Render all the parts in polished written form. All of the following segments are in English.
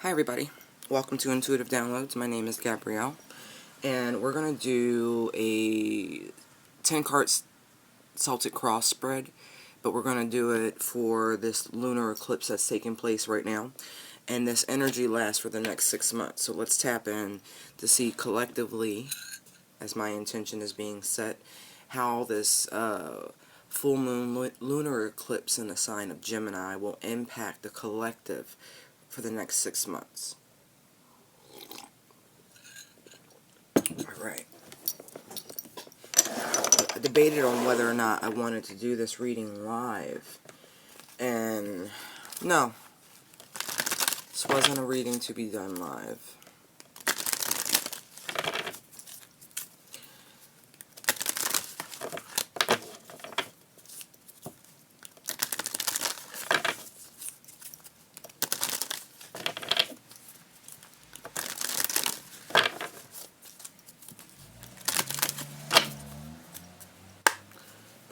Hi everybody, welcome to Intuitive Downloads. My name is Gabrielle, and we're going to do a 10 card Celtic cross spread, but we're going to do it for this lunar eclipse that's taking place right now, and this energy lasts for the next 6 months. So let's tap in to see collectively, as my intention is being set, how this full moon lunar eclipse in the sign of Gemini will impact the collective for the next 6 months. Alright. I debated on whether or not I wanted to do this reading live. And no. This wasn't a reading to be done live.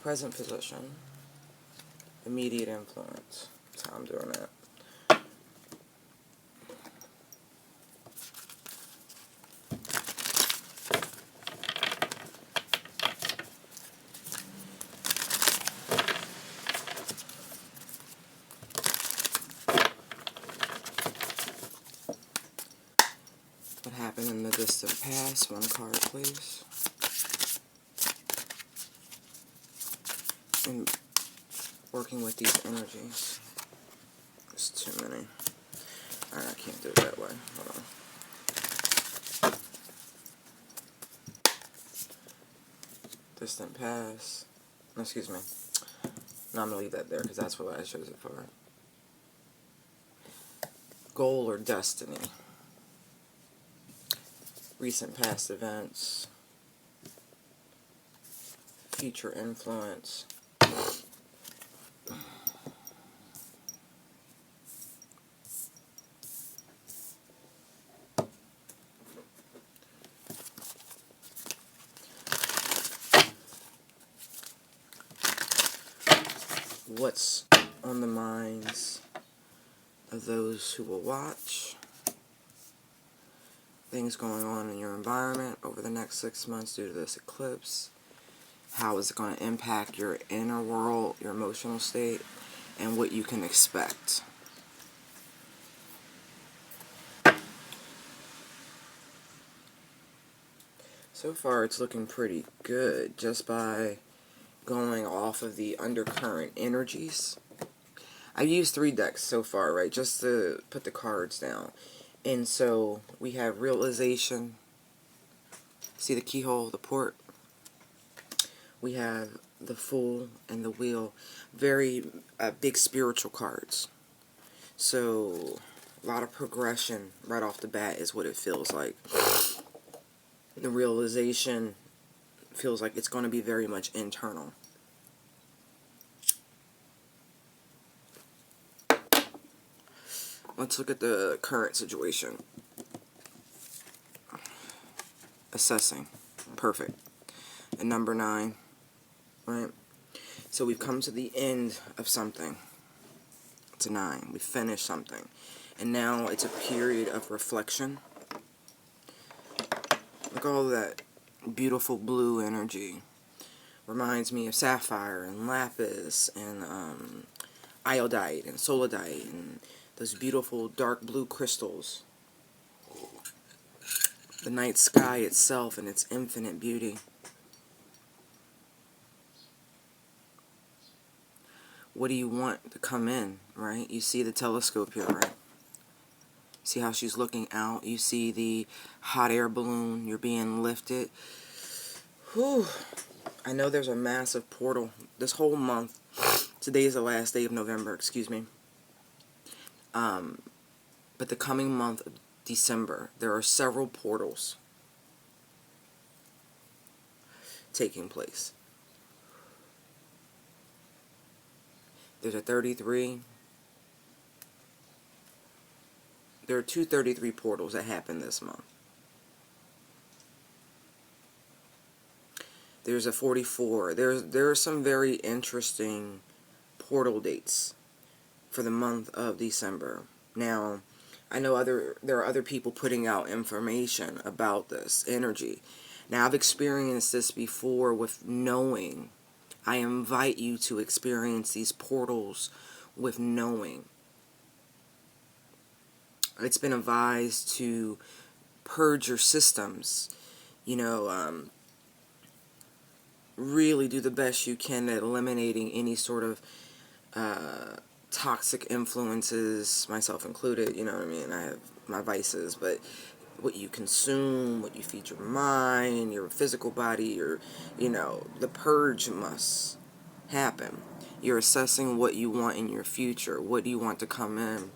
Present position. Immediate influence. That's how I'm doing that. What happened in the distant past? One card, please. And working with these energies. It's too many. Alright, I can't do it that way. Hold on. Distant past. Excuse me. No, I'm going to leave that there because that's what I chose it for. Goal or destiny. Recent past events. Future influence. What's on the minds of those who will watch? Things going on in your environment over the next 6 months due to this eclipse. How is it going to impact your inner world, your emotional state, and what you can expect. So far it's looking pretty good just by going off of the undercurrent energies. I've used 3 decks so far, right, just to put the cards down. And so we have realization. See the keyhole, the port? We have the Fool and the Wheel. Very big spiritual cards. So a lot of progression right off the bat is what it feels like. The realization feels like it's going to be very much internal. Let's look at the current situation. Assessing. Perfect. And number 9. Right? So we've come to the end of something. It's a 9. We finished something. And now it's a period of reflection. Look at all that beautiful blue energy. Reminds me of sapphire and lapis and iodite and solidite and those beautiful dark blue crystals. The night sky itself and its infinite beauty. What do you want to come in, right? You see the telescope here, right? See how she's looking out. You see the hot air balloon. You're being lifted. Whew. I know there's a massive portal this whole month. Today is the last day of November, excuse me. But the coming month of December, there are several portals taking place. There's a 33. There are 233 portals that happen this month. There's a 44. There are some very interesting portal dates for the month of December. Now, I know there are other people putting out information about this energy. Now, I've experienced this before with knowing. I invite you to experience these portals with knowing. It's been advised to purge your systems, you know, really do the best you can at eliminating any sort of toxic influences, myself included. You know what I mean? I have my vices, but what you consume, what you feed your mind, your physical body, the purge must happen. You're assessing what you want in your future. What do you want to come in?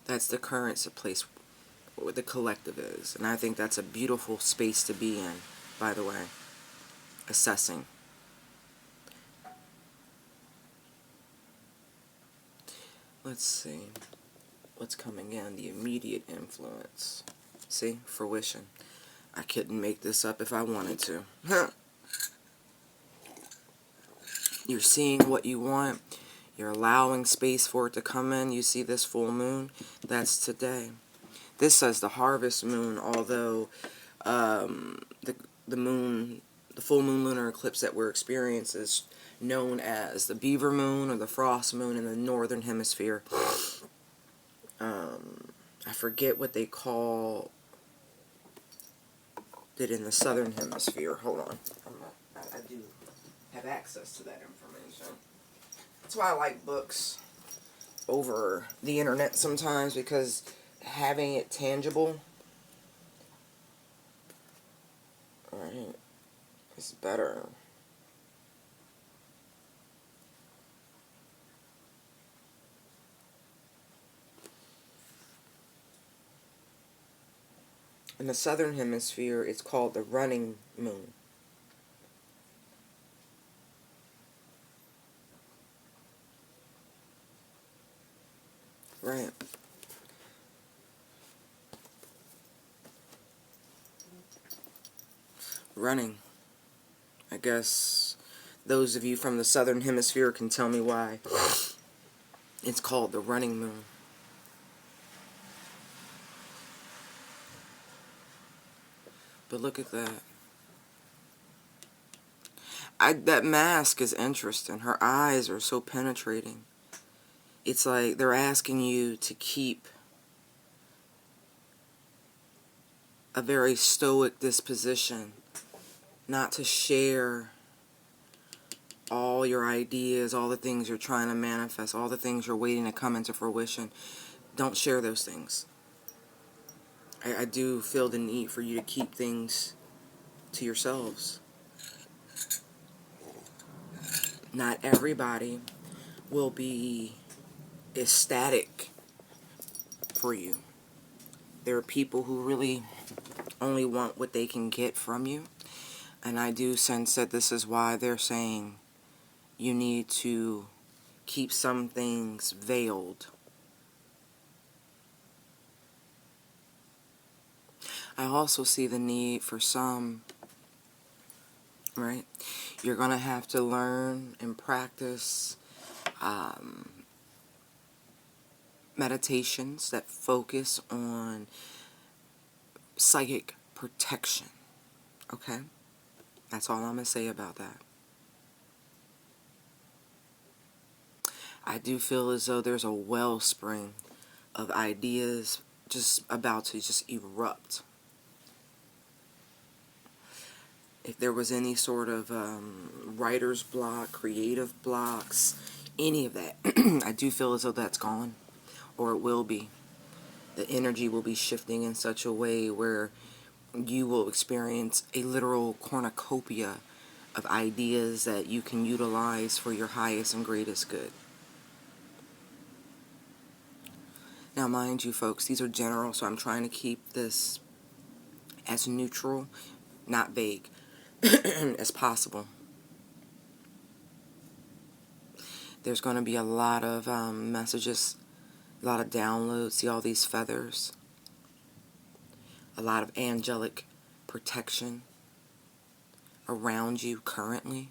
That's the current place where the collective is. And I think that's a beautiful space to be in, by the way. Assessing. Let's see. What's coming in? The immediate influence. See? Fruition. I couldn't make this up if I wanted to. You're seeing what you want. You're allowing space for it to come in. You see this full moon? That's today. This says the harvest moon, although the moon, the full moon lunar eclipse that we're experiencing is known as the beaver moon or the frost moon in the northern hemisphere. I forget what they call it in the southern hemisphere. Hold on. I do have access to that information. That's why I like books over the internet sometimes, because having it tangible, right, is better. In the southern hemisphere, it's called the running moon. Right. Running. I guess those of you from the southern hemisphere can tell me why it's called the running moon. But look at that. That mask is interesting. Her eyes are so penetrating. It's like they're asking you to keep a very stoic disposition, not to share all your ideas, all the things you're trying to manifest, all the things you're waiting to come into fruition. Don't share those things. I do feel the need for you to keep things to yourselves. Not everybody will be ecstatic for you. There are people who really only want what they can get from you. And I do sense that this is why they're saying you need to keep some things veiled. I also see the need for some, right? You're going to have to learn and practice meditations that focus on psychic protection. Okay? That's all I'm going to say about that. I do feel as though there's a wellspring of ideas just about to just erupt. If there was any sort of writer's block, creative blocks, any of that, I do feel as though that's gone, or it will be. The energy will be shifting in such a way where you will experience a literal cornucopia of ideas that you can utilize for your highest and greatest good. Now, mind you, folks, these are general, so I'm trying to keep this as neutral, not vague, as possible. There's going to be a lot of messages, a lot of downloads. See all these feathers? A lot of angelic protection. around you currently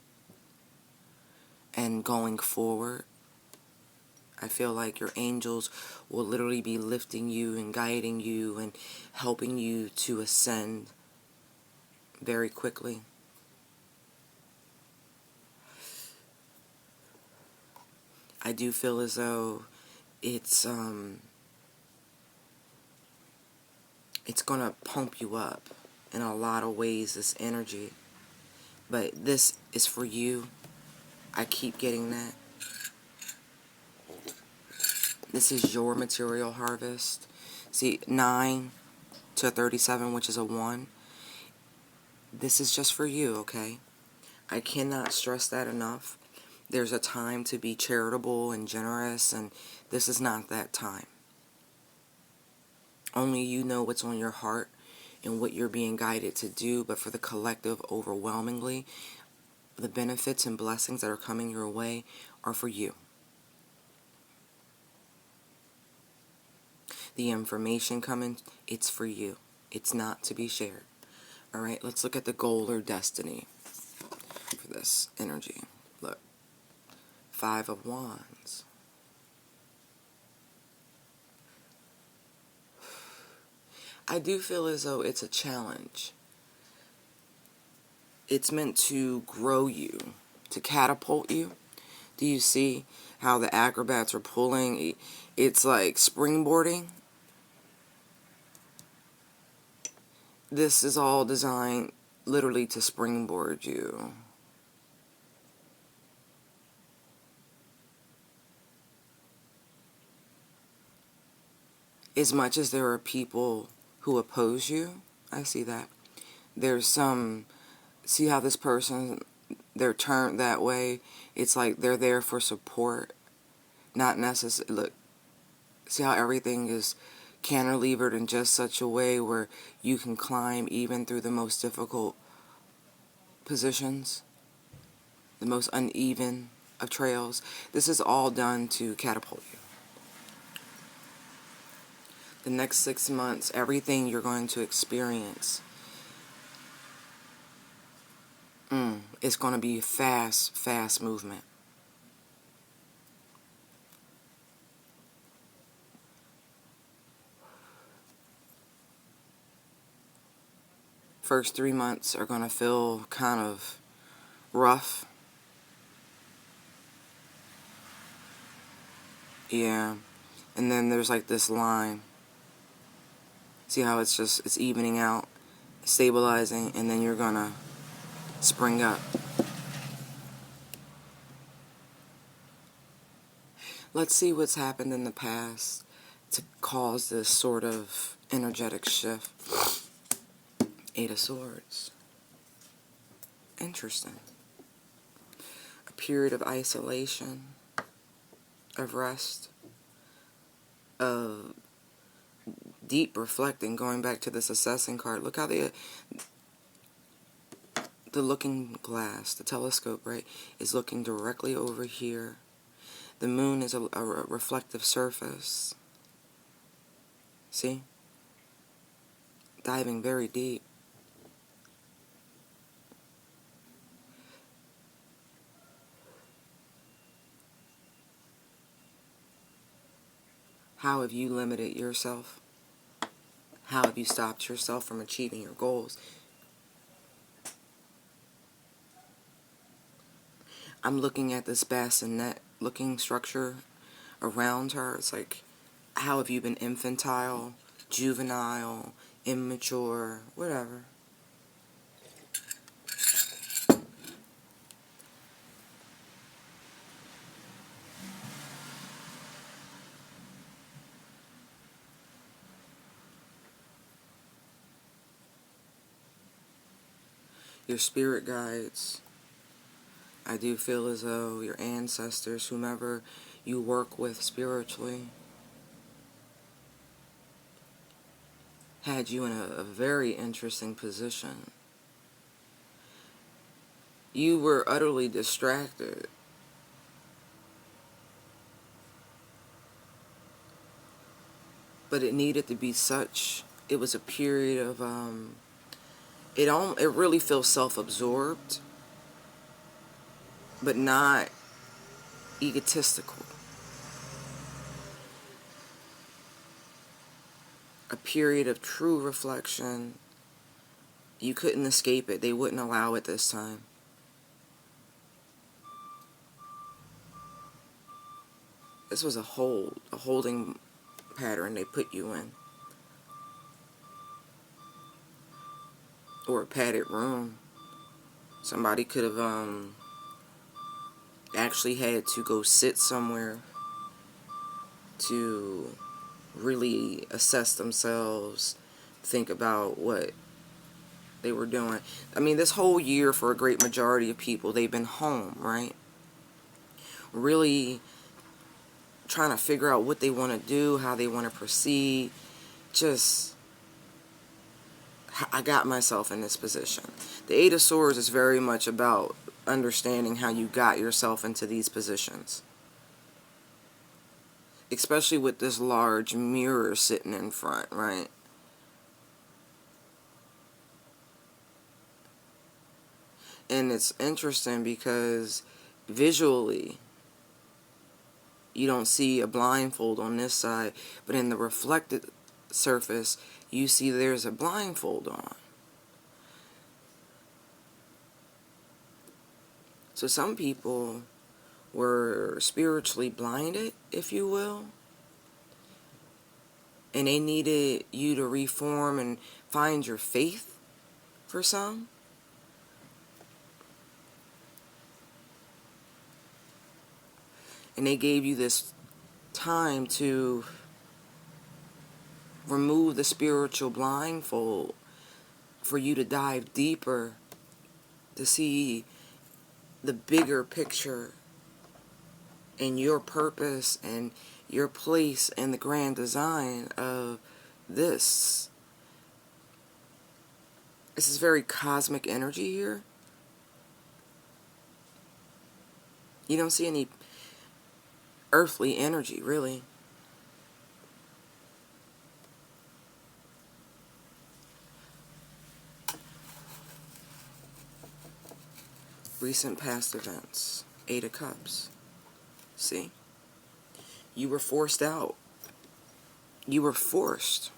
and going forward. I feel like your angels will literally be lifting you and guiding you and helping you to ascend very quickly. I do feel as though it's gonna pump you up in a lot of ways, this energy. But this is for you. I keep getting that. This is your material harvest. See, 9 to 37, which is a 1. This is just for you, okay? I cannot stress that enough. There's a time to be charitable and generous, and this is not that time. Only you know what's on your heart and what you're being guided to do, but for the collective, overwhelmingly, the benefits and blessings that are coming your way are for you. The information coming, it's for you. It's not to be shared. Alright, let's look at the goal or destiny for this energy. Look. 5 of Wands. I do feel as though it's a challenge. It's meant to grow you, to catapult you. Do you see how the acrobats are pulling? It's like springboarding. This is all designed literally to springboard you. As much as there are people who oppose you, I see that. There's some, see how this person, they're turned that way. It's like they're there for support, not necessarily. Look, see how everything is cantilevered in just such a way where you can climb even through the most difficult positions, the most uneven of trails. This is all done to catapult you. The next 6 months, everything you're going to experience, it's going to be fast movement. First 3 months are going to feel kind of rough. Yeah. And then there's like this line. See how it's evening out, stabilizing, and then you're going to spring up. Let's see what's happened in the past to cause this sort of energetic shift. 8 of Swords. Interesting. A period of isolation, of rest, of deep reflecting, going back to this assessing card. Look how the looking glass, the telescope, right, is looking directly over here. The moon is a reflective surface. See? Diving very deep. How have you limited yourself? How have you stopped yourself from achieving your goals? I'm looking at this bassinet looking structure around her. It's like, how have you been infantile, juvenile, immature, whatever? Your spirit guides, I do feel as though your ancestors, whomever you work with spiritually, had you in a very interesting position. You were utterly distracted. But it needed to be such. It was a period of, it really feels self-absorbed, but not egotistical. A period of true reflection. You couldn't escape it. They wouldn't allow it this time. This was a holding pattern they put you in. Or a padded room. Somebody could have actually had to go sit somewhere to really assess themselves, think about what they were doing. I mean, this whole year for a great majority of people, they've been home, right? Really trying to figure out what they want to do, how they want to proceed. Just, I got myself in this position. The Eight of Swords is very much about understanding how you got yourself into these positions. Especially with this large mirror sitting in front, right? And it's interesting because visually, you don't see a blindfold on this side, but in the reflected surface, you see there's a blindfold on. So some people were spiritually blinded, if you will, and they needed you to reform and find your faith for some. And they gave you this time to remove the spiritual blindfold for you to dive deeper, to see the bigger picture and your purpose and your place in the grand design of this. This is very cosmic energy here. You don't see any earthly energy, really. Recent past events. Eight of Cups. See? You were forced out. You were forced.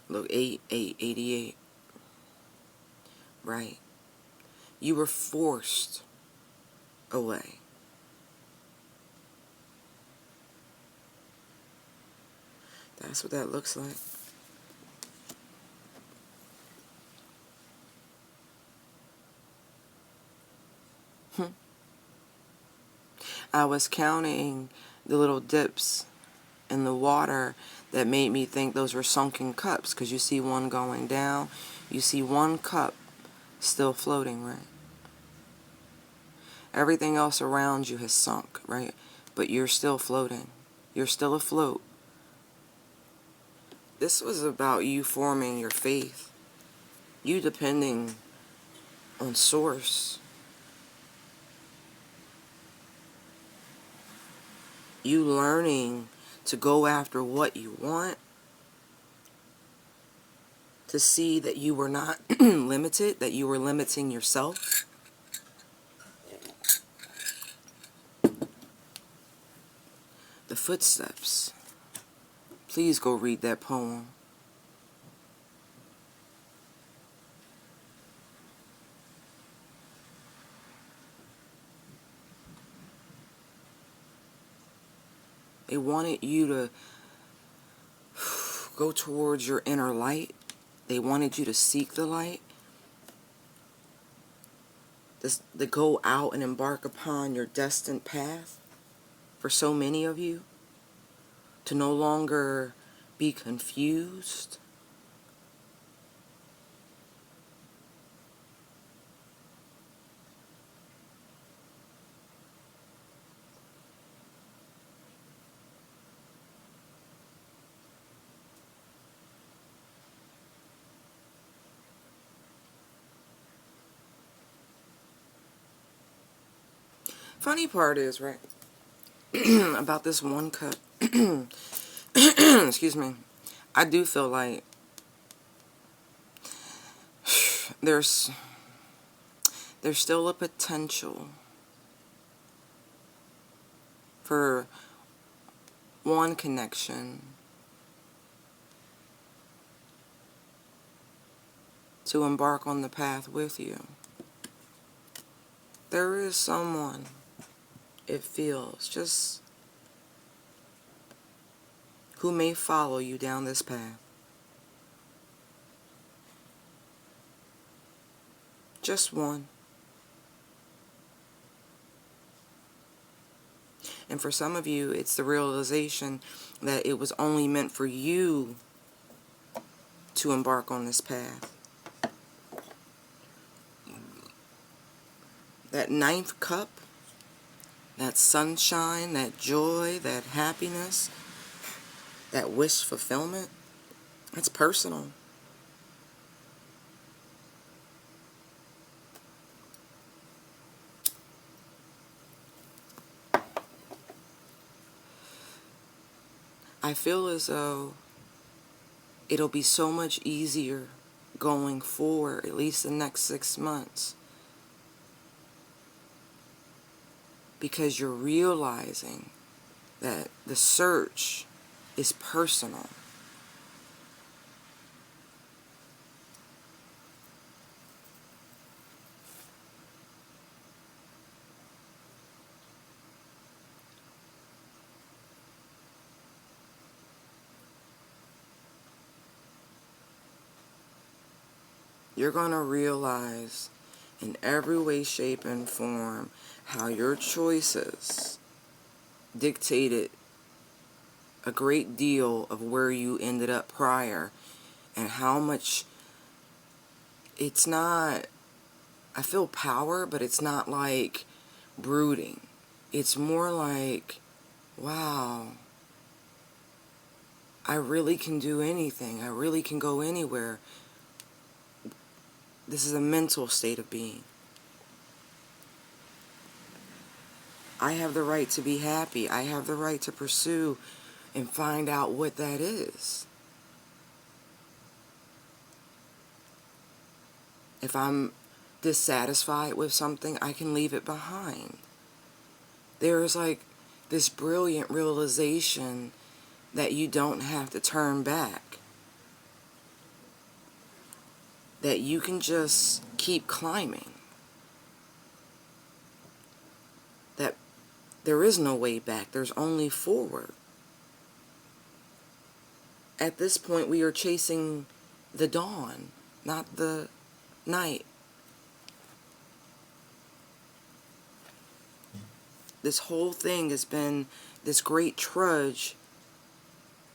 Look, 88. Right. You were forced away. That's what that looks like. I was counting the little dips in the water that made me think those were sunken cups, because you see one going down, you see one cup still floating, right? Everything else around you has sunk, right? But you're still floating. You're still afloat. This was about you forming your faith. You depending on Source. You learning to go after what you want. To see that you were not limited, that you were limiting yourself. The Footsteps. Please go read that poem. They wanted you to go towards your inner light. They wanted you to seek the light. To go out and embark upon your destined path. For so many of you. To no longer be confused. Funny part is, right, about this one cup, excuse me, I do feel like there's still a potential for one connection to embark on the path with you. There is someone, it feels, just who may follow you down this path. Just one. And for some of you, it's the realization that it was only meant for you to embark on this path. That ninth cup, that sunshine, that joy, that happiness, that wish fulfillment, that's personal. I feel as though it'll be so much easier going forward, at least the next 6 months, because you're realizing that the search is personal. You're going to realize in every way, shape, and form how your choices dictated a great deal of where you ended up prior, and how much it's not, I feel power, but it's not like brooding. It's more like, wow, I really can do anything. I really can go anywhere. This is a mental state of being. I have the right to be happy. I have the right to pursue and find out what that is. If I'm dissatisfied with something, I can leave it behind. There's like this brilliant realization that you don't have to turn back. That you can just keep climbing. That there is no way back. There's only forward. At this point, we are chasing the dawn, not the night. This whole thing has been this great trudge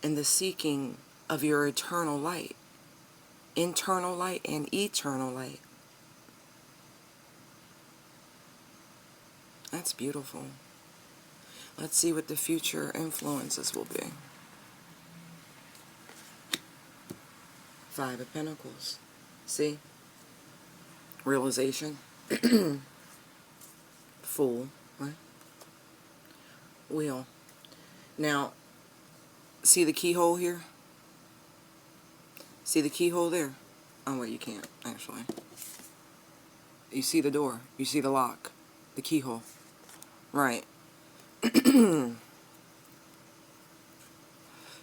in the seeking of your eternal light. Internal light and eternal light. That's beautiful. Let's see what the future influences will be. Five of Pentacles. See? Realization. Fool. Right? Wheel. Now, see the keyhole here? See the keyhole there? Oh, wait, you can't, actually. You see the door. You see the lock. The keyhole. Right.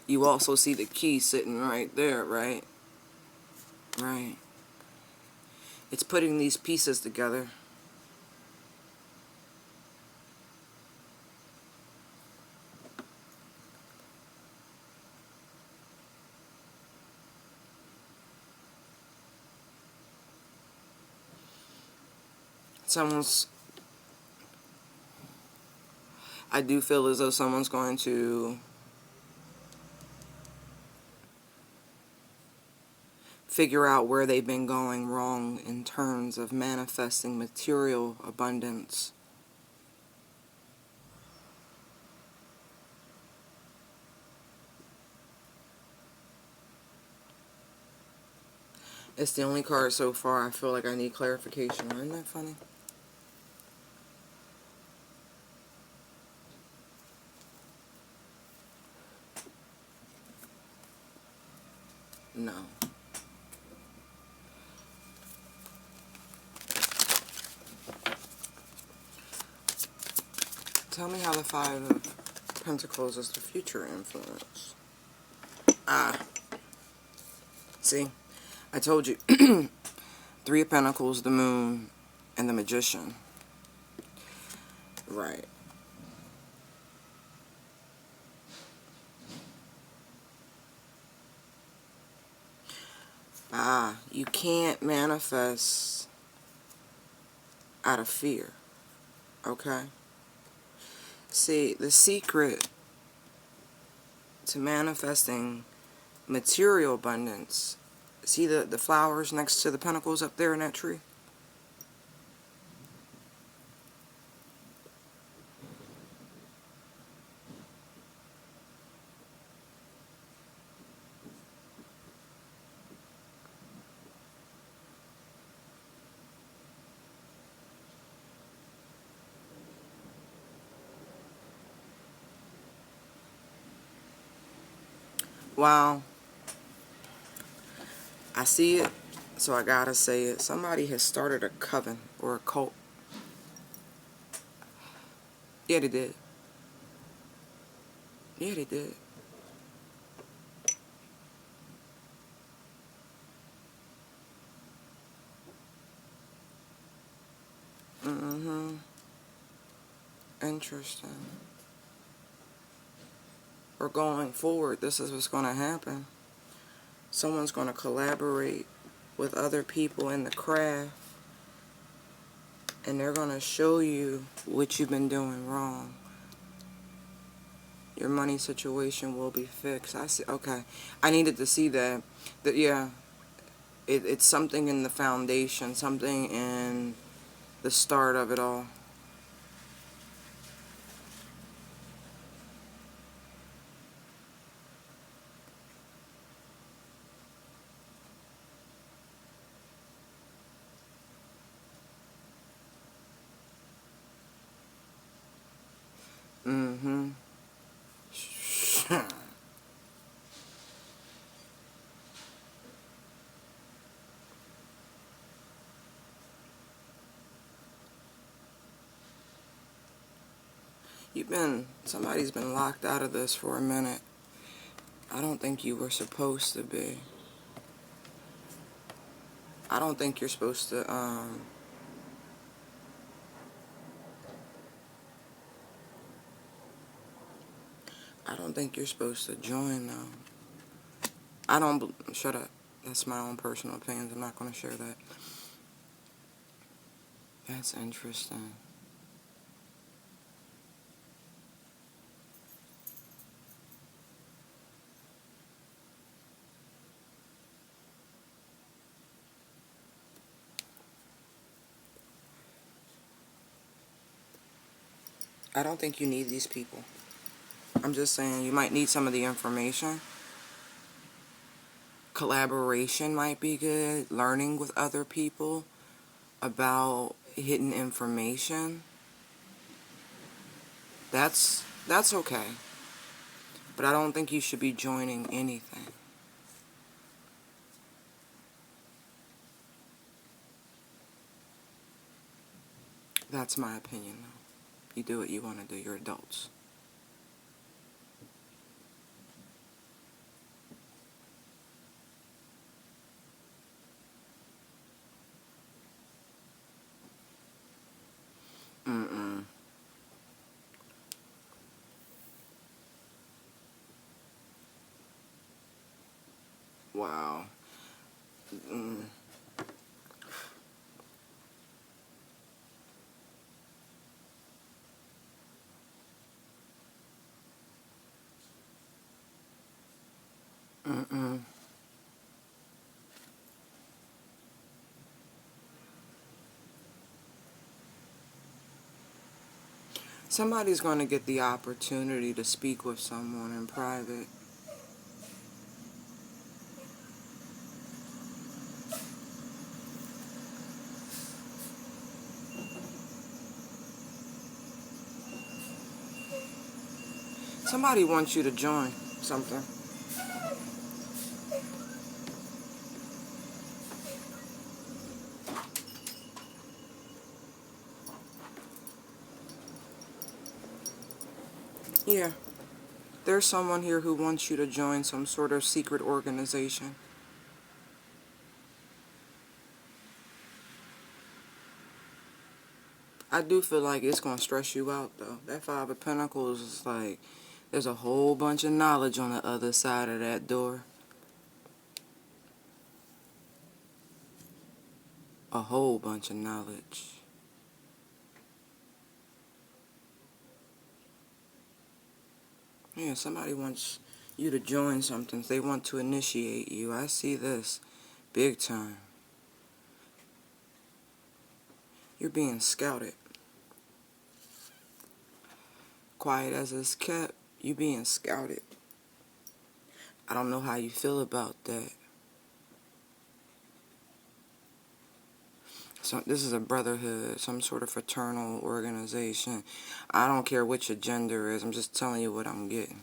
You also see the key sitting right there, right? Right. It's putting these pieces together. I do feel as though someone's going to figure out where they've been going wrong in terms of manifesting material abundance. It's the only card so far I feel like I need clarification on. Isn't that funny? No. Tell me how the Five of Pentacles is the future influence. Ah, see, I told you. Three of Pentacles, the Moon, and the Magician. Right. Ah, you can't manifest out of fear. Okay? See, the secret to manifesting material abundance, see the flowers next to the pentacles up there in that tree? Wow. I see it, so I gotta say it. Somebody has started a coven or a cult. Yeah, they did. Yeah, they did. Mm-hmm. Interesting. Or going forward, this is what's going to happen. Someone's going to collaborate with other people in the craft, and they're going to show you what you've been doing wrong. Your money situation will be fixed. I see. Okay. I needed to see that. Yeah, it's something in the foundation, something in the start of it all. Mm-hmm. Somebody's been locked out of this for a minute. I don't think you were supposed to be. I don't think you're supposed to, I don't think you're supposed to join, though. Shut up. That's my own personal opinions. I'm not going to share that. That's interesting. I don't think you need these people. I'm just saying you might need some of the information. Collaboration might be good. Learning with other people about hidden information. That's okay. But I don't think you should be joining anything. That's my opinion, though. You do what you want to do. You're adults. Mm-mm. Wow. Mm. Mm-mm. Somebody's going to get the opportunity to speak with someone in private. Somebody wants you to join something. Yeah. There's someone here who wants you to join some sort of secret organization. I do feel like it's going to stress you out, though. That Five of Pentacles is like, there's a whole bunch of knowledge on the other side of that door. A whole bunch of knowledge. Yeah, somebody wants you to join something. They want to initiate you. I see this big time. You're being scouted. Quiet as it's kept, you being scouted. I don't know how you feel about that. So this is a brotherhood, some sort of fraternal organization. I don't care what your gender is. I'm just telling you what I'm getting.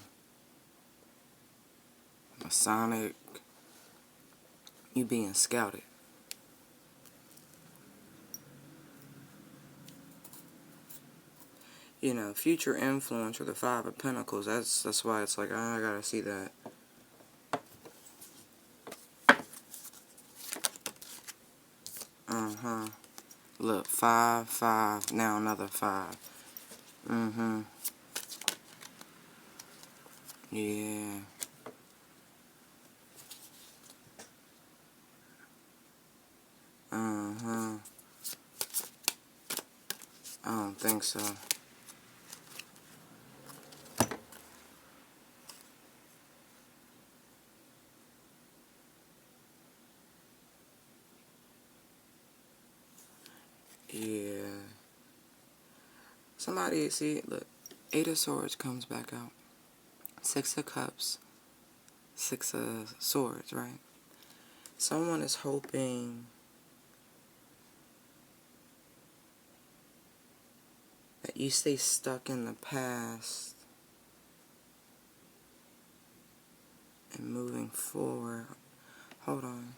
Masonic. You being scouted. You know, future influence or the Five of Pentacles. That's why it's like, I gotta see that. Look, 5, 5, now another 5. Yeah. I don't think so. Yeah. Somebody, see, look. 8 of Swords comes back out. 6 of Cups. 6 of Swords, right? Someone is hoping that you stay stuck in the past and moving forward. Hold on.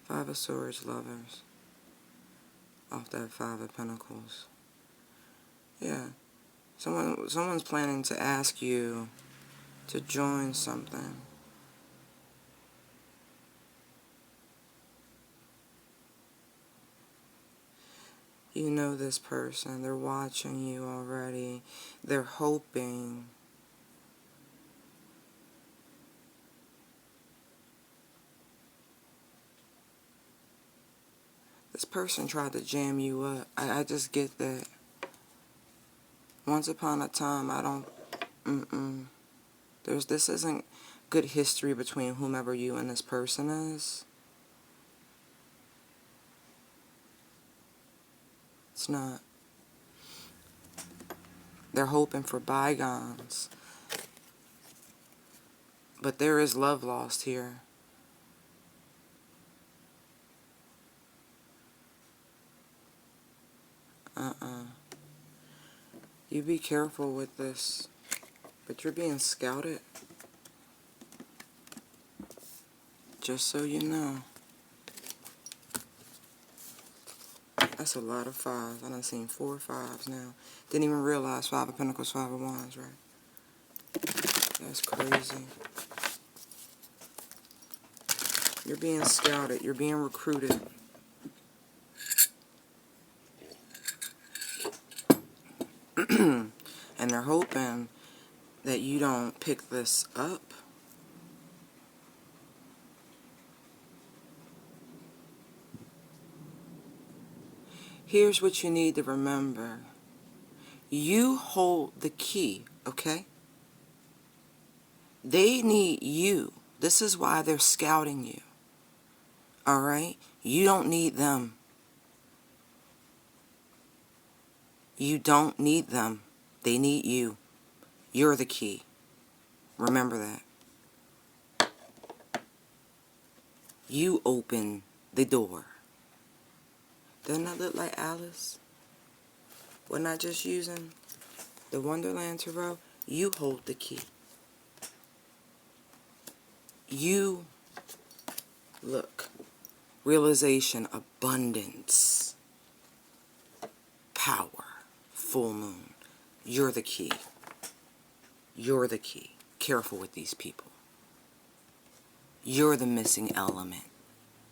5 of Swords, Lovers. Off that 5 of Pentacles. Yeah. Someone's planning to ask you to join something. You know this person. They're watching you already. They're hoping. This person tried to jam you up. I just get that. Once upon a time, I don't... This isn't good history between whomever you and this person is. It's not. They're hoping for bygones. But there is love lost here. You be careful with this. But you're being scouted. Just so you know. That's a lot of 5s. I done seen 4 5s now. Didn't even realize 5 of Pentacles, 5 of Wands, right? That's crazy. You're being scouted. You're being recruited. And they're hoping that you don't pick this up. Here's what you need to remember. You hold the key, okay? They need you. This is why they're scouting you. Alright? You don't need them. You don't need them. They need you. You're the key. Remember that. You open the door. Doesn't that look like Alice? We're not just using the Wonderland Tarot. You hold the key. You, look, realization, abundance, power, full moon. You're the key. You're the key. Careful with these people. You're the missing element.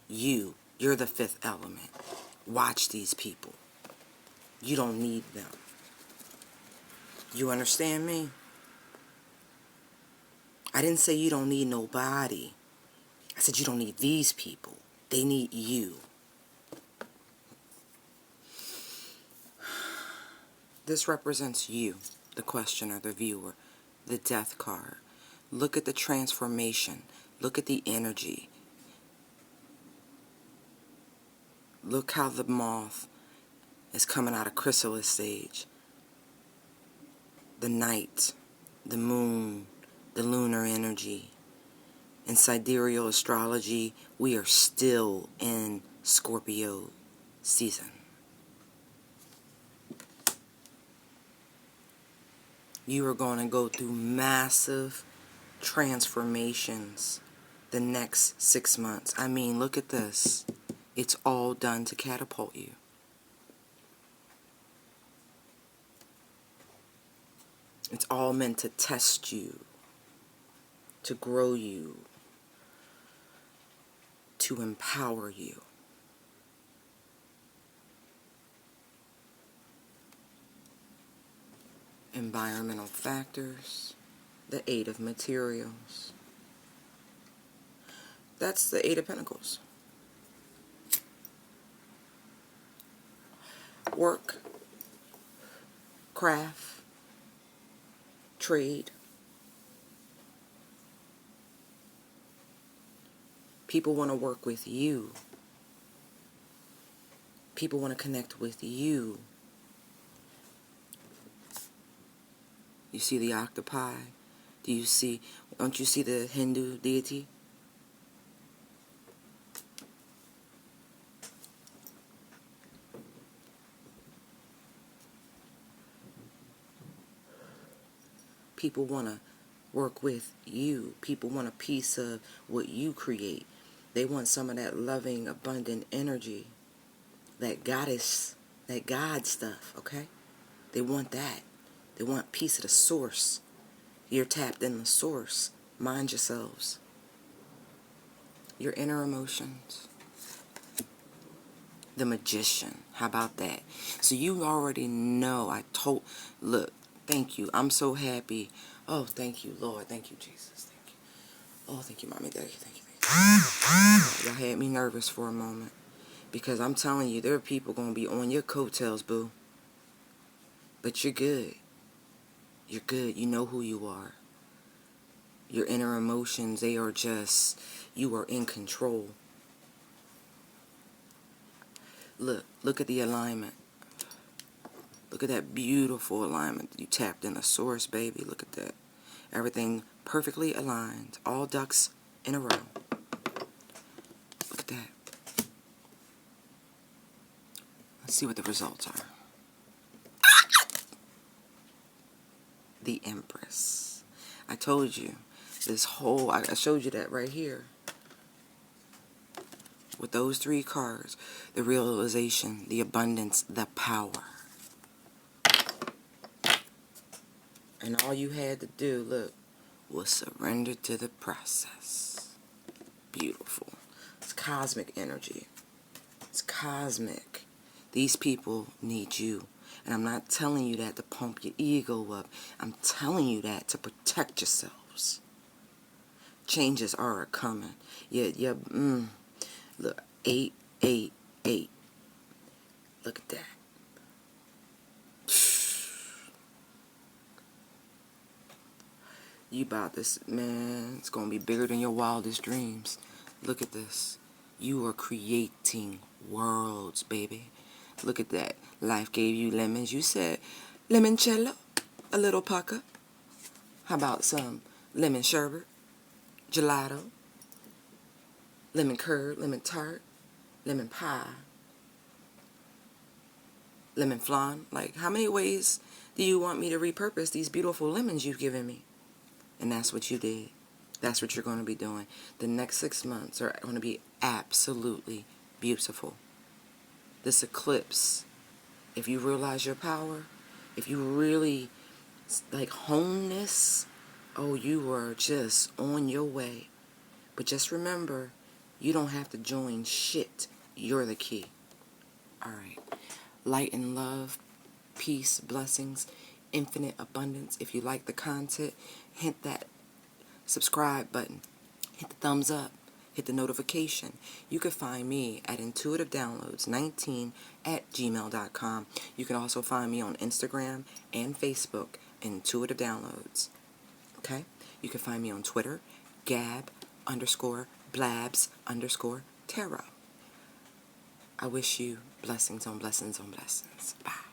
You're the fifth element. Watch these people. You don't need them. You understand me? I didn't say you don't need nobody. I said you don't need these people. They need you. This represents you, the questioner, the viewer, the death card. Look at the transformation. Look at the energy. Look how the moth is coming out of chrysalis stage. The night, the moon, the lunar energy. In sidereal astrology, we are still in Scorpio season. You are going to go through massive transformations the next 6 months. I mean, look at this. It's all done to catapult you. It's all meant to test you, to grow you, to empower you. Environmental factors, the Eight of Materials. That's the Eight of Pentacles. Work, craft, trade. People want to work with you. People want to connect with you. You see the octopi? Don't you see the Hindu deity? People want to work with you. People want a piece of what you create. They want some of that loving, abundant energy. That goddess, that God stuff, okay? They want that. They want a piece of the source. You're tapped in the source. Mind yourselves. Your inner emotions. The Magician. How about that? So you already know. Look, thank you. I'm so happy. Oh, thank you, Lord. Thank you, Jesus. Thank you. Oh, thank you, Mommy. Thank you, thank you, thank you. Y'all had me nervous for a moment. Because I'm telling you, there are people going to be on your coattails, boo. But you're good. You're good. You know who you are. Your inner emotions, they are just, you are in control. Look at the alignment. Look at that beautiful alignment. You tapped in a source, baby. Look at that. Everything perfectly aligned. All ducks in a row. Look at that. Let's see what the results are. The Empress. I told you, I showed you that right here. With those three cards, the realization, the abundance, the power. And all you had to do, look, was surrender to the process. Beautiful. It's cosmic energy. It's cosmic. These people need you. And I'm not telling you that to pump your ego up. I'm telling you that to protect yourselves. Changes are coming. Look, 888. Look at that. You about this, man. It's going to be bigger than your wildest dreams. Look at this. You are creating worlds, baby. Look at that. Life gave you lemons. You said limoncello, a little pucker. How about some lemon sherbet, gelato, lemon curd, lemon tart, lemon pie, lemon flan? Like, how many ways do you want me to repurpose these beautiful lemons you've given me? And that's what you did. That's what you're going to be doing. The next 6 months are going to be absolutely beautiful. This eclipse, if you realize your power, if you really like hone this, oh, you were just on your way. But just remember, you don't have to join shit. You're the key. Alright. Light and love, peace, blessings, infinite abundance. If you like the content, hit that subscribe button. Hit the thumbs up. Hit the notification. You can find me at intuitivedownloads19@gmail.com. You can also find me on Instagram and Facebook, Intuitive Downloads. Okay? You can find me on Twitter, Gab_Blabs_Tarot. I wish you blessings on blessings on blessings. Bye.